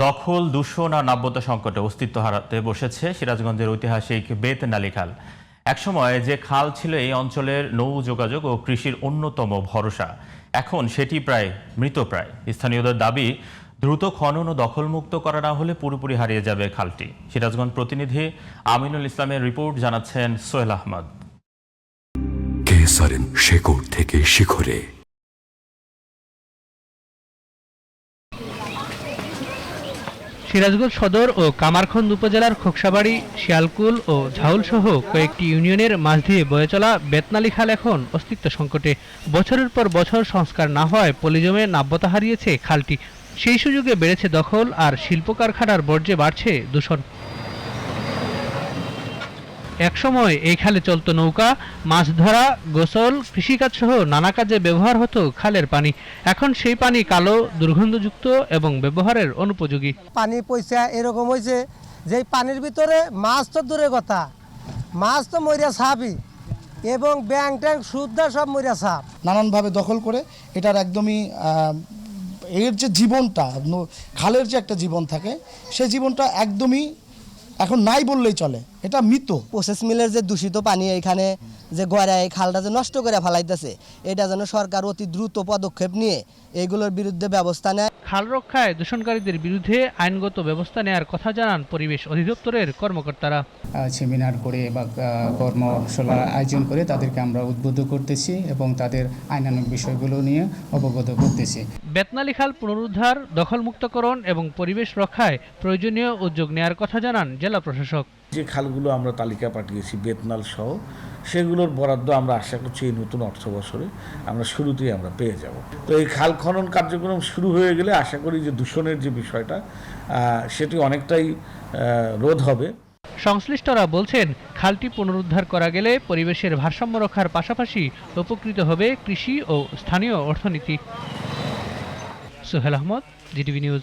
দখল, দূষণ আর নাব্যতা সংকটে অস্তিত্ব হারাতে বসেছে সিরাজগঞ্জের ঐতিহাসিক বেতনালী খাল। একসময় যে খাল ছিল এই অঞ্চলের নৌ যোগাযোগ ও কৃষির অন্যতম ভরসা, এখন সেটি প্রায় মৃতপ্রায়। স্থানীয়দের দাবি, দ্রুত খনন ও দখলমুক্ত করা না হলে পুরোপুরি হারিয়ে যাবে খালটি। সিরাজগঞ্জ প্রতিনিধি আমিনুল ইসলামের রিপোর্ট, জানাচ্ছেন সোহেল আহমদ। কেসারেন শেকড় থেকে শিখরে। সিরাজগঞ্জ সদর ও কামারখন্দ উপজেলার খোকসাবাড়ি, শিয়ালকুল ও ঝাউল সহ কয়েকটি ইউনিয়নের মাঝ দিয়ে বয়ে চলা বেতনালী খাল এখন অস্তিত্ব সংকটে। বছরের পর বছর সংস্কার না হওয়ায় পলি জমে নাব্যতা হারিয়েছে খালটি। সেই সুযোগে বেড়েছে দখল, আর শিল্প কারখানার বর্জ্যে বাড়ছে দূষণ। একসময় এই খালে চলত নৌকা, মাছ ধরা, গোসল, কৃষিকাজ সহ নানা কাজে ব্যবহার হতো খালের পানি। এখন সেই পানি কালো, দুর্গন্ধযুক্ত এবং ব্যবহারের অনুপযোগী। পানি পয়সা এরকম হয়েছে যে পানির ভিতরে মাছ তো দূরের কথা, মাছ তো মরিয়া সাপই, এবং ব্যাং ট্যাং সুদ্ধা সব মরিয়া সাপ। নানানভাবে দখল করে এটার একদমই এর যে জীবনটা, খালের যে একটা জীবন থাকে, সেই জীবনটা একদমই এখন নাই বললেই চলে, এটা মৃত। প্রসেস মিলের যে দূষিত পানি এখানে যে গড়ায় খালটা যে নষ্ট করে ফেলাইতেছে, এটা যেন সরকার অতি দ্রুত পদক্ষেপ নিয়ে এগুলোর বিরুদ্ধে ব্যবস্থা নেয়। খাল রক্ষায় দূষণকারীদের বিরুদ্ধে আইনগত ব্যবস্থা নেওয়ার কথা জানান পরিবেশ অধিদপ্তরের কর্মকর্তারা। সেমিনার করে বা কর্মশালা আয়োজন করে তাদেরকে আমরা উদ্বুদ্ধ করতেছি এবং তাদের আইনানুগ বিষয়গুলো নিয়ে অবগত করতেছি। বেতনালী খাল পুনরুদ্ধার, দখলমুক্তকরণ এবং পরিবেশ রক্ষায় প্রয়োজনীয় উদ্যোগ নেওয়ার কথা জানান জেলা প্রশাসক। যে খালগুলো আমরা তালিকা পাঠিয়েছি বেতনাল সহ, সেগুলোর বরাদ্দ আমরা আশা করছি এই নতুন অর্থ বছরে আমরা শুরুতেই আমরা পেয়ে যাব। তো এই খাল খনন কার্যক্রম শুরু হয়ে গেলে আশা করি যে দূষণের যে বিষয়টা সেটি অনেকটাই রোধ হবে। সংশ্লিষ্টরা বলছেন, খালটি পুনরুদ্ধার করা গেলে পরিবেশের ভারসাম্য রক্ষার পাশাপাশি উপকৃত হবে কৃষি ও স্থানীয় অর্থনীতি। Sohail Ahmed, GTV news.